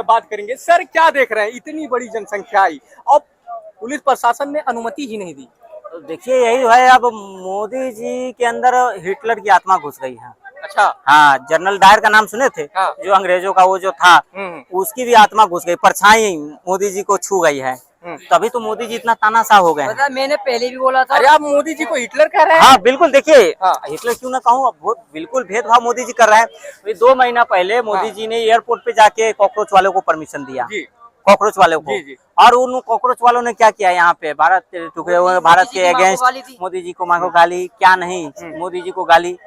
बात करेंगे। सर क्या देख रहे हैं, इतनी बड़ी जनसंख्या आई और पुलिस प्रशासन ने अनुमति ही नहीं दी। देखिए यही है, अब मोदी जी के अंदर हिटलर की आत्मा घुस गई है। अच्छा। हाँ, जनरल डायर का नाम सुने थे? हाँ। जो अंग्रेजों का वो जो था, उसकी भी आत्मा घुस गई, परछाई मोदी जी को छू गई है। तभी तो मोदी जी इतना तानाशाह हो गए हैं। मैंने पहले भी बोला था। अरे आप मोदी जी को हिटलर कह रहे हैं? हाँ बिल्कुल, देखिए हाँ। हिटलर क्यों ना कहूँ, अब बिल्कुल भेदभाव मोदी जी कर रहे हैं। 2 महीना पहले मोदी जी ने एयरपोर्ट पे जाके कॉकरोच वालों को परमिशन दिया, कॉकरोच वालों को। और उन कॉकरोच वालों ने क्या किया यहाँ पे, भारत टुकड़े हुए भारत के अगेंस्ट मोदी जी को माँ को गाली, क्या नहीं मोदी जी को गाली।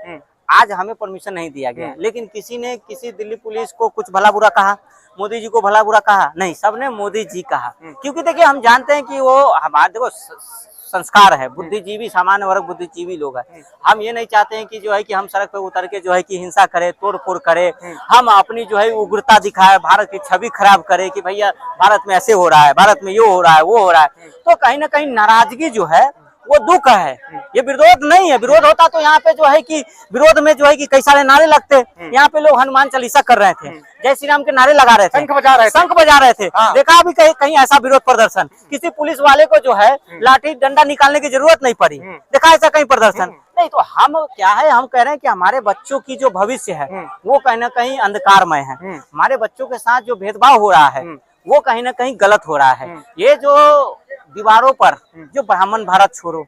आज हमें परमिशन नहीं दिया गया, लेकिन किसी ने किसी दिल्ली पुलिस को कुछ भला बुरा कहा, मोदी जी को भला बुरा कहा नहीं, सबने मोदी जी कहा। क्योंकि देखिए हम जानते हैं कि वो हमारे देखो संस्कार है, बुद्धिजीवी सामान्य वर्ग बुद्धिजीवी लोग हैं। हम ये नहीं चाहते हैं कि जो है कि हम सड़क पे उतर के जो है कि हिंसा करे, तोड़ फोड़ करे, हम अपनी जो है उग्रता दिखाए, भारत की छवि खराब करे कि भैया भारत में ऐसे हो रहा है, भारत में ये हो रहा है, वो हो रहा है। तो कहीं ना कहीं नाराजगी जो है वो दुख है, ये विरोध नहीं है। विरोध होता तो यहाँ पे जो है कि विरोध में जो है कि कई सारे नारे लगते। यहाँ पे लोग हनुमान चालीसा कर रहे थे, जय श्री राम के नारे लगा रहे थे, शंख बजा रहे थे। हाँ। देखा अभी कहीं ऐसा विरोध प्रदर्शन, किसी पुलिस वाले को जो है लाठी डंडा निकालने की जरूरत नहीं पड़ी, देखा ऐसा कहीं प्रदर्शन नहीं। तो हम क्या है, हम कह रहे हैं कि हमारे बच्चों की जो भविष्य है वो कहीं ना कहीं अंधकारमय है। हमारे बच्चों के साथ जो भेदभाव हो रहा है वो कहीं ना कहीं गलत हो रहा है। ये जो दीवारों पर जो ब्राह्मण भारत छोड़ो,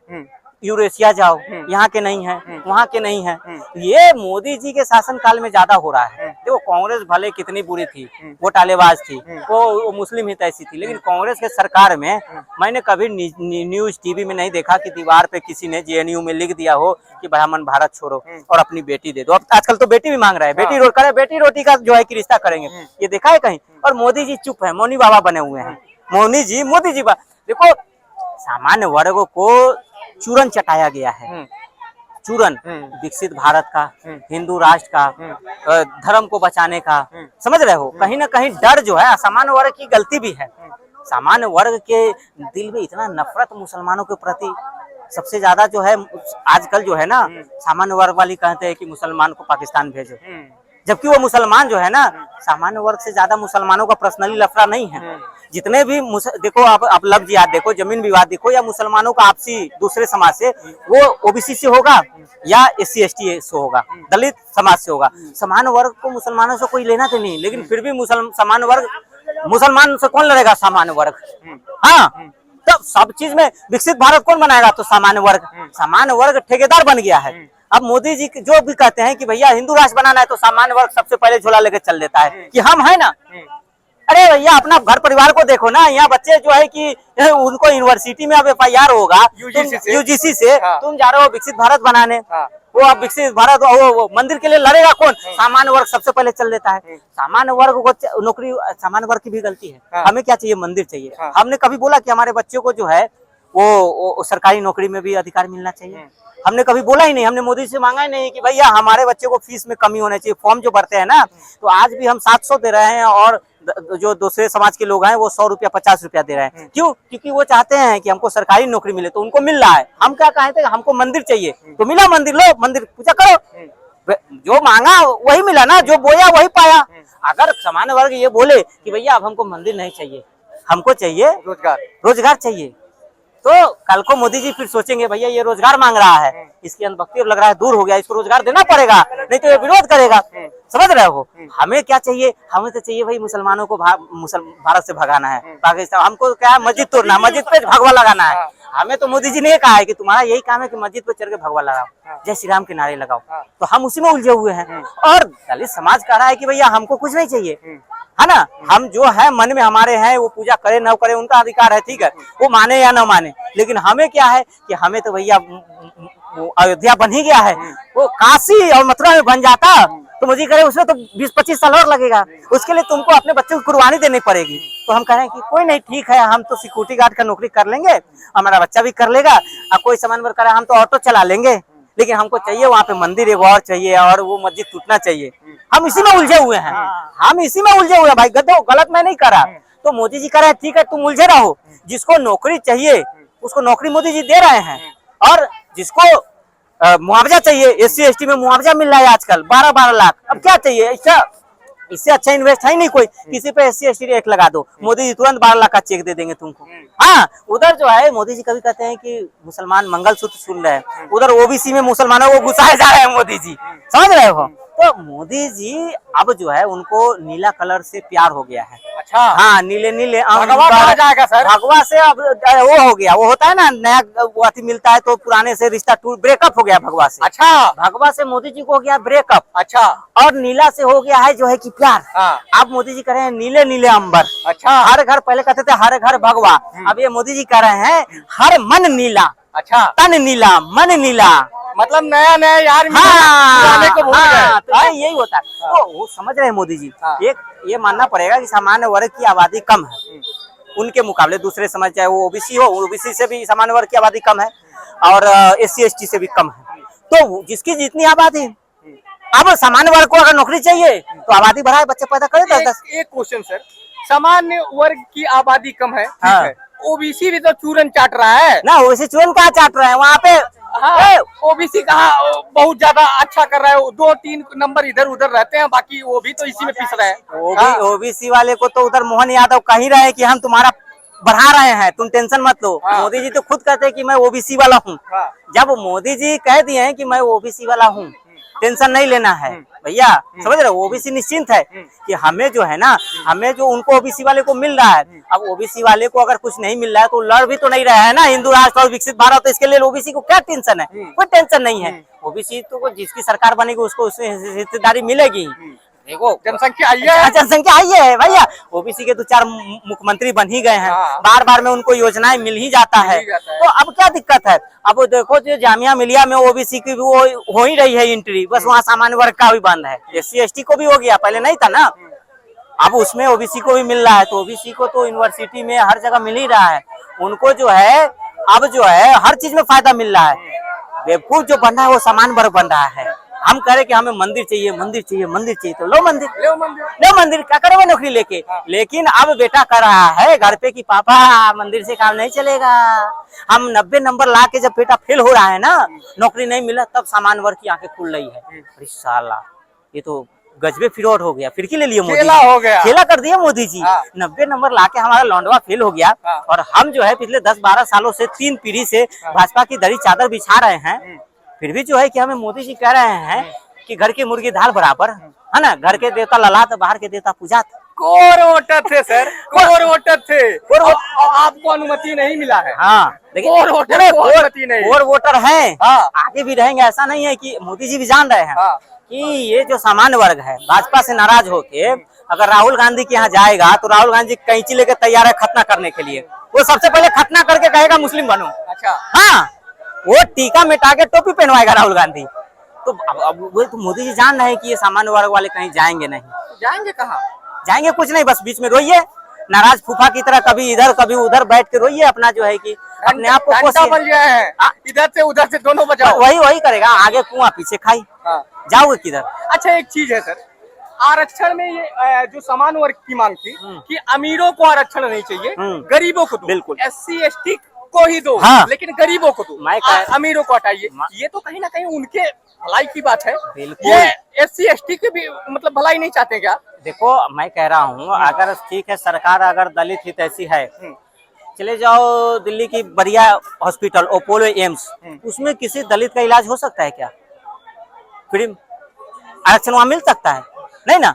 यूरेशिया जाओ, यहाँ के नहीं है, वहाँ के नहीं है, ये मोदी जी के शासन काल में ज्यादा हो रहा है। देखो कांग्रेस भले कितनी बुरी थी, वो टालेबाज थी, वो मुस्लिम हितैषी थी, लेकिन कांग्रेस के सरकार में मैंने कभी न्यूज टीवी में नहीं देखा कि दीवार पे किसी ने जेएनयू में लिख दिया हो कि ब्राह्मण भारत छोड़ो और अपनी बेटी दे दो। अब आजकल तो बेटी भी मांग रहा है, बेटी रोटी का जो है कि रिश्ता करेंगे, ये देखा है कहीं? और मोदी जी चुप है, मौनी बाबा बने हुए हैं। मोदी जी देखो सामान्य वर्गों को चूरन चटाया गया है, चूरन विकसित भारत का, हिंदू राष्ट्र का, धर्म को बचाने का, समझ रहे हो? कहीं ना कहीं डर जो है सामान्य वर्ग की गलती भी है। सामान्य वर्ग के दिल में इतना नफरत मुसलमानों के प्रति सबसे ज्यादा जो है आजकल जो है ना, सामान्य वर्ग वाली कहते हैं कि मुसलमान को पाकिस्तान भेजो, जबकि वो मुसलमान जो है ना सामान्य वर्ग से ज्यादा मुसलमानों का पर्सनली लफड़ा नहीं है। जितने भी देखो आप लफ्ज याद देखो, जमीन विवाद देखो, या मुसलमानों का आपसी दूसरे समाज से, वो ओबीसी से होगा या SC ST से होगा, दलित समाज से होगा। सामान्य वर्ग को मुसलमानों से कोई लेना तो नहीं, लेकिन फिर भी सामान्य वर्ग, मुसलमान से कौन लड़ेगा? सामान्य वर्ग। हाँ, तो सब चीज में विकसित भारत कौन बनाएगा? तो सामान्य वर्ग ठेकेदार बन गया है। अब मोदी जी जो भी कहते हैं कि भैया हिंदू राष्ट्र बनाना है, तो सामान्य वर्ग सबसे पहले झोला लेके चल देता है कि हम है ना। अरे भैया अपना घर परिवार को देखो ना, यहाँ बच्चे जो है कि उनको यूनिवर्सिटी में अब FIR होगा UGC से। हाँ। तुम जा रहे हो विकसित भारत बनाने। हाँ। वो अब विकसित भारत वो मंदिर के लिए लड़ेगा कौन? सामान्य वर्ग सबसे पहले चल देता है। सामान्य वर्ग को नौकरी, सामान्य वर्ग की भी गलती है। हाँ। हमें क्या चाहिए? मंदिर चाहिए। हाँ। हमने कभी बोला कि हमारे बच्चों को जो है वो सरकारी नौकरी में भी अधिकार मिलना चाहिए? हमने कभी बोला ही नहीं। हमने मोदी से मांगा ही नहीं कि भैया हमारे बच्चे को फीस में कमी होना चाहिए। फॉर्म जो भरते हैं ना, तो आज भी हम 700 दे रहे हैं और जो दूसरे समाज के लोग हैं वो 100 रुपया 50 रुपया दे रहे हैं। क्यों? क्योंकि वो चाहते हैं कि हमको सरकारी नौकरी मिले, तो उनको मिल रहा है। हम क्या कहे थे? हमको मंदिर चाहिए, तो मिला मंदिर, लो मंदिर पूजा करो। जो मांगा वही मिला ना, जो बोया वही पाया। अगर सामान्य वर्ग ये बोले कि भैया अब हमको मंदिर नहीं चाहिए, हमको चाहिए रोजगार चाहिए, तो कल को मोदी जी फिर सोचेंगे भैया ये रोजगार मांग रहा है, इसकी अंधभक्ति लग रहा है दूर हो गया, इसको रोजगार देना पड़ेगा, नहीं तो ये विरोध करेगा। समझ रहे हो? हमें क्या चाहिए? हमें तो चाहिए भाई मुसलमानों को भारत से भगाना है, पाकिस्तान। हमको क्या है? मस्जिद तोड़ना, मस्जिद पे भगवा लगाना है। हमें तो मोदी जी ने कहा है कि तुम्हारा यही काम है कि मस्जिद पे चढ़ के भगवा लगाओ, जय श्री राम के नारे लगाओ। तो हम उसी में उलझे हुए हैं। और दलित समाज कह रहा है कि भैया हमको कुछ नहीं चाहिए, है ना। हम जो है मन में हमारे हैं वो पूजा करे न करे उनका अधिकार है, ठीक है, वो माने या न माने। लेकिन हमें क्या है कि हमें तो भैया अयोध्या बन ही गया है, वो काशी और मथुरा में बन जाता तो मुझे करे उसमें तो 20-25 साल और लगेगा। उसके लिए तुमको अपने बच्चे को कुर्बानी देनी पड़ेगी। तो हम कह रहे हैं कि कोई नहीं, ठीक है, हम तो सिक्योरिटी गार्ड का नौकरी कर लेंगे, हमारा बच्चा भी कर लेगा। और कोई सामान वर्क करे हम तो ऑटो चला लेंगे, लेकिन हमको चाहिए वहाँ पे मंदिर एक और चाहिए और वो मस्जिद टूटना चाहिए। हम इसी में उलझे हुए हैं, हम इसी में उलझे हुए हैं भाई। गलत मैं नहीं कर रहा। तो मोदी जी कह रहे हैं ठीक है तुम उलझे रहो, जिसको नौकरी चाहिए उसको नौकरी मोदी जी दे रहे हैं। और जिसको मुआवजा चाहिए, SC ST में मुआवजा मिल रहा है आजकल 12-12 लाख। अब क्या चाहिए? इससे अच्छा इन्वेस्ट है ही नहीं कोई। किसी पे SC ST एक लगा दो, मोदी जी तुरंत 12 लाख का चेक दे देंगे तुमको। हाँ, उधर जो है मोदी जी कभी कहते हैं कि मुसलमान मंगलसूत्र सुन रहे हैं, उधर OBC में मुसलमानों को घुसाए जा रहे हैं मोदी जी, समझ रहे हो। तो मोदी जी अब जो है उनको नीला कलर से प्यार हो गया है। अच्छा, हाँ, नीले नीले भगवा कहा जाएगा सर। भगवा से अब वो हो गया, वो होता है ना नया वो अति मिलता है तो पुराने से रिश्ता टूट ब्रेकअप हो गया भगवा से। अच्छा, भगवा से मोदी जी को हो गया ब्रेकअप। अच्छा, और नीला से हो गया है जो है कि प्यार। हाँ। अब मोदी जी कह रहे हैं नीले नीले अंबर। अच्छा, हर घर, पहले कहते थे हर घर भगवा, अब ये मोदी जी कह रहे हैं हर मन नीला। अच्छा, तन नीला मन नीला, मतलब नया नया यार हाँ, पुराने को भूल हाँ, तो गए। यही होता है। तो वो समझ रहे हैं मोदी जी। हाँ। एक ये मानना पड़ेगा कि सामान्य वर्ग की आबादी कम है उनके मुकाबले, दूसरे समाज चाहे वो OBC हो, OBC से भी सामान्य वर्ग की आबादी कम है और SC ST से भी कम है। तो जिसकी जितनी आबादी, अब सामान्य वर्ग को अगर नौकरी चाहिए तो आबादी बढ़ाए, बच्चे पैदा करे 10-10। एक क्वेश्चन सर, सामान्य वर्ग की आबादी कम है, ठीक हाँ। है, OBC भी तो चूरन चाट रहा है ना, वैसे चूरन कहाँ चाट रहे हैं वहाँ पे। हाँ, OBC कहाँ बहुत ज्यादा अच्छा कर रहा है, 2-3 नंबर इधर उधर रहते हैं, बाकी वो भी तो इसी में पिस रहे हैं। OBC वाले को तो उधर मोहन यादव कह ही रहे हैं कि हम तुम्हारा बढ़ा रहे हैं, तुम टेंशन मत लो। हाँ। मोदी जी तो खुद कहते हैं कि मैं OBC वाला हूँ। हाँ। जब मोदी जी कह दिए हैं कि मैं OBC वाला हूँ, टेंशन नहीं लेना है भैया, समझ रहे हो, OBC निश्चिंत है कि हमें जो है ना, हमें जो उनको OBC वाले को मिल रहा है, अब OBC वाले को अगर कुछ नहीं मिल रहा है तो लड़ भी तो नहीं रहा है ना, हिंदू राष्ट्र और विकसित भारत, तो इसके लिए OBC को क्या टेंशन है, कोई टेंशन नहीं है। OBC तो जिसकी सरकार बनेगी उसको उसमें हिस्सेदारी मिलेगी। देखो जनसंख्या आई है, जनसंख्या आई है भैया, OBC के 2-4 मुख्यमंत्री बन ही गए हैं, हाँ। बार बार में उनको योजनाएं मिल ही जाता है, तो अब क्या दिक्कत है। अब देखो जो जामिया मिलिया में OBC की वो हो ही रही है एंट्री, बस वहाँ सामान्य वर्ग का भी बंद है, SC ST को भी हो गया, पहले नहीं था ना, अब उसमें OBC को भी मिल रहा है, तो OBC को तो यूनिवर्सिटी में हर जगह मिल ही रहा है, उनको जो है अब जो है हर चीज में फायदा मिल रहा है। बेवकूफ जो बन रहा है वो सामान्य वर्ग बन रहा है। हम कह रहे कि हमें मंदिर चाहिए, मंदिर चाहिए, मंदिर चाहिए, तो लो मंदिर, लो मंदिर, क्या करोगे नौकरी लेके। लेकिन अब बेटा कर रहा है घर पे कि पापा मंदिर से काम नहीं चलेगा, हम 90 नंबर ला के जब बेटा फेल हो रहा है ना, नौकरी नहीं मिला, तब सामान्य वर्ग की आंखें खुल रही है। अरे साला, ये तो गजबे फिरौट हो गया, फिरकी ले लिए मोदी खेला हो गया, खेला कर दिया मोदी जी। हाँ। 90 नंबर लाके हमारा लौंडवा फेल हो गया, हाँ। और हम जो है पिछले 10-12 सालों से 3 पीढ़ी से भाजपा की दरी चादर बिछा रहे हैं, फिर भी जो है कि हमें मोदी जी कह रहे हैं कि घर की मुर्गी दाल बराबर है ना, घर के देवता ललाट, बाहर के देवता पूजा। कोर वोटर थे सर, कोर वोटर थे, और आपको अनुमति नहीं मिला है। हाँ, कोर वोटर को अनुमति नहीं, कोर वोटर है, हाँ। आगे भी रहेंगे, ऐसा नहीं है कि मोदी जी भी जान रहे हैं हाँ। कि ये जो सामान्य वर्ग है भाजपा से नाराज होके अगर राहुल गांधी के यहाँ जाएगा तो राहुल गांधी कैंची लेकर तैयार है खतना करने के लिए, वो सबसे पहले खतना करके कहेगा मुस्लिम बनो। अच्छा, हाँ, वो टीका मिटा के टोपी पहनवाएगा राहुल गांधी। तो अब वो तो मोदी जी जान रहे हैं कि ये सामान्य वर्ग वाले कहीं जाएंगे नहीं। जाएंगे कहाँ? जाएंगे कुछ नहीं, बस बीच में रोइए नाराज फूफा की तरह, कभी इधर कभी उधर बैठ के रोइए, अपना जो है कि अपने आप को बन गया है, इधर से दोनों बजाओ, वही करेगा, आगे कुआं पीछे खाई। हाँ। जाओगे किधर? अच्छा, एक चीज है सर, आरक्षण में ये जो समान वर्ग की मांग थी कि अमीरों को आरक्षण नहीं चाहिए, गरीबों को दो, बिल्कुल SC ST को ही दो, हाँ। लेकिन गरीबों को दो, मैं अमीरों को हटाइए। ये तो कहीं ना कहीं उनके भलाई की बात है, बिल्कुल। ये SC ST के भी मतलब भलाई नहीं चाहते क्या? देखो मैं कह रहा हूँ, अगर ठीक है सरकार अगर दलित हित ऐसी है, चले जाओ दिल्ली की बढ़िया हॉस्पिटल अपोलो एम्स, उसमें किसी दलित का इलाज हो सकता है क्या? फ्री आरक्षण वहाँ मिल सकता है? नहीं ना,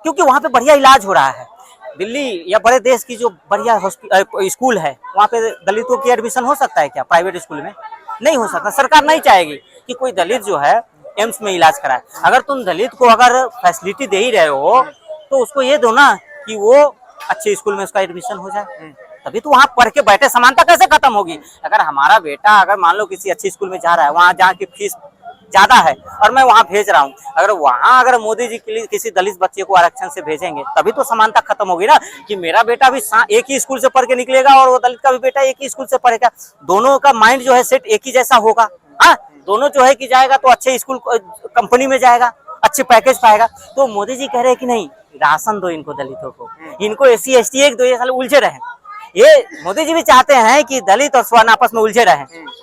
क्योंकि वहाँ पे बढ़िया इलाज हो रहा है। दिल्ली या बड़े देश की जो बढ़िया स्कूल है वहाँ पे दलितों की एडमिशन हो सकता है क्या? प्राइवेट स्कूल में नहीं हो सकता। सरकार नहीं चाहेगी कि कोई दलित जो है एम्स में इलाज कराए। अगर तुम दलित को अगर फैसिलिटी दे ही रहे हो तो उसको ये दो ना कि वो अच्छे स्कूल में उसका एडमिशन हो जाए, तभी तो वहाँ पढ़ के बैठे। समानता कैसे खत्म होगी? अगर हमारा बेटा अगर मान लो किसी अच्छी स्कूल में जा रहा है, वहाँ जहाँ की फीस ज्यादा है और मैं वहाँ भेज रहा हूँ, अगर मोदी जी के लिए किसी दलित बच्चे को आरक्षण से भेजेंगे तभी तो समानता खत्म होगी ना, कि मेरा बेटा भी एक ही स्कूल से पढ़ के निकलेगा और वो दलित का भी बेटा एक ही स्कूल से पढ़ेगा, दोनों का माइंड जो है सेट एक ही जैसा होगा। हाँ, दोनों जो है कि जाएगा तो अच्छे स्कूल कंपनी में जाएगा, अच्छे पैकेज पाएगा। तो मोदी जी कह रहे हैं कि नहीं, राशन दो इनको, दलितों को, इनको SC ST 1-2 ये साल उलझे रहे। ये मोदी जी भी चाहते हैं कि दलित और स्वर्ण आपस में उलझे रहे,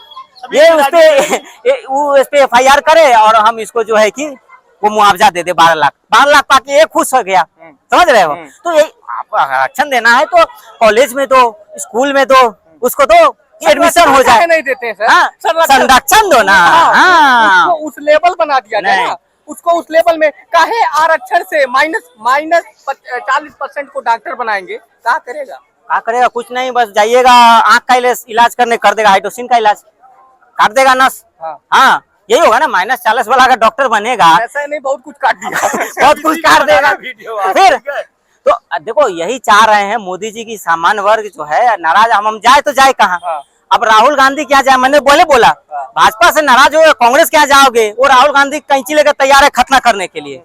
ये उस पे FIR करे और हम इसको जो है कि वो मुआवजा दे दे 12 लाख, 12 लाख पाके ये खुश हो गया, समझ रहे हो। तो यही आपको आरक्षण देना है तो कॉलेज में दो, स्कूल में दो, उसको दो, एडमिशन हो जाए। नहीं देते हैं सर, हाँ, संरक्षण दो ना। हाँ, उसको उस लेवल बना दिया जाए ना, उसको उस लेवल में काहे आरक्षण से माइनस 40% को डॉक्टर बनाएंगे, क्या करेगा? क्या करेगा? कुछ नहीं, बस जाइएगा आँख का इलाज करने, कर देगा हाइड्रोसिन का इलाज, काट देगा नस। हाँ, यही होगा ना, -40 वाला का डॉक्टर बनेगा। ऐसा नहीं, बहुत कुछ काट दिया बहुत कुछ काट देगा फिर। तो देखो यही चाह रहे हैं मोदी जी की सामान्य वर्ग जो है नाराज। हम जाए तो जाए कहाँ? अब राहुल गांधी क्या जाए? मैंने बोला भाजपा से नाराज हो, कांग्रेस क्या जाओगे? वो राहुल गांधी कैंची लेकर तैयार है खतना करने के लिए,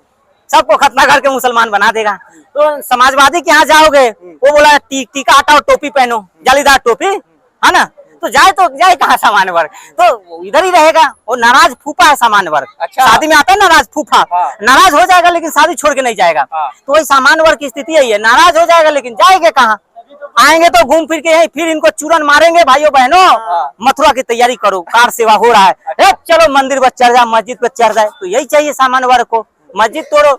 सबको खतना करके मुसलमान बना देगा। तो समाजवादी के यहाँ जाओगे, वो बोला टीका हटाओ, टोपी पहनो, जालीदार टोपी, है ना। तो जाए कहाँ सामान्य वर्ग? तो इधर ही रहेगा। वो नाराज फूफा है सामान्य वर्ग। अच्छा। शादी में आता है नाराज फूफा, नाराज हो जाएगा लेकिन शादी छोड़ के नहीं जाएगा। तो वही सामान्य वर्ग की स्थिति यही है, नाराज हो जाएगा लेकिन जाएंगे कहाँ? आएंगे तो घूम फिर के यही, फिर इनको चूरन मारेंगे। भाइयों बहनों, मथुरा की तैयारी करो, कार सेवा हो रहा है, चलो मंदिर पर चढ़ जाए, मस्जिद पर चढ़ जाए। तो यही चाहिए सामान्य वर्ग को, मस्जिद तोड़ो।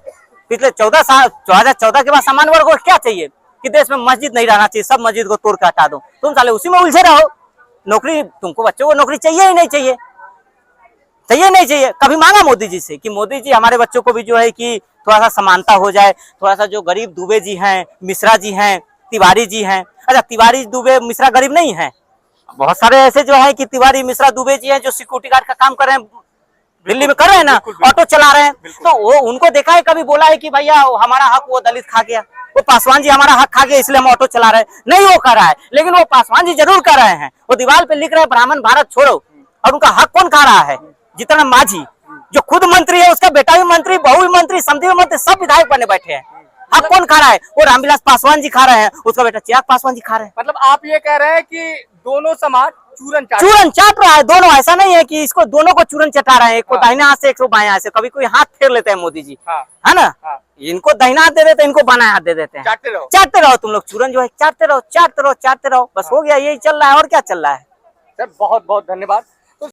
पिछले 14 साल 2014 के बाद सामान्य वर्ग को क्या चाहिए कि देश में मस्जिद नहीं रहना चाहिए, सब मस्जिद को तोड़ के हटा दो। तुम साले उसी में उलझे रहो। नौकरी, तुमको बच्चों को नौकरी चाहिए ही नहीं, चाहिए। कभी मांगा मोदी जी से कि मोदी जी हमारे बच्चों को भी जो है कि थोड़ा सा समानता हो जाए, थोड़ा सा जो गरीब दुबे जी हैं, मिश्रा जी हैं, तिवारी जी हैं। अच्छा, तिवारी दुबे मिश्रा गरीब नहीं है, बहुत सारे ऐसे जो है कि तिवारी मिश्रा दुबे जी हैं जो सिक्योरिटी गार्ड का काम कर रहे हैं, दिल्ली में कर रहे हैं ना, ऑटो चला रहे हैं। तो वो उनको देखा है कभी बोला है कि भैया हमारा हक वो दलित खा गया, वो पासवान जी हमारा हक खा गया इसलिए हम ऑटो चला रहे हैं? नहीं वो कर रहा है, लेकिन वो पासवान जी जरूर कर रहे हैं। वो दीवार पे लिख रहे हैं ब्राह्मण भारत छोड़ो, और उनका हक कौन खा रहा है? जितना माझी जो खुद मंत्री है, उसका बेटा भी मंत्री, बहू भी मंत्री, समधी भी मंत्री, सब विधायक बने बैठे हैं। हक कौन खा रहा है? वो रामविलास पासवान जी खा रहे हैं, उसका बेटा चिराग पासवान जी खा रहे हैं। मतलब आप ये कह रहे हैं कि दोनों समाज चूरन चाट रहा है दोनों। ऐसा नहीं है कि इसको दोनों को चूरन चटा रहे हैं, एक को दाहिने हाथ से, एक को बाएं हाथ से। कभी कोई हाथ फेर लेते हैं मोदी जी, है ना। इनको दाहिना हाथ दे देते हैं, इनको बाएं हाथ दे देते हैं। चाटते रहो तुम लोग, चूरन जो है चाटते रहो। बस हो गया, यही चल रहा है, और क्या चल रहा है। सर बहुत बहुत धन्यवाद।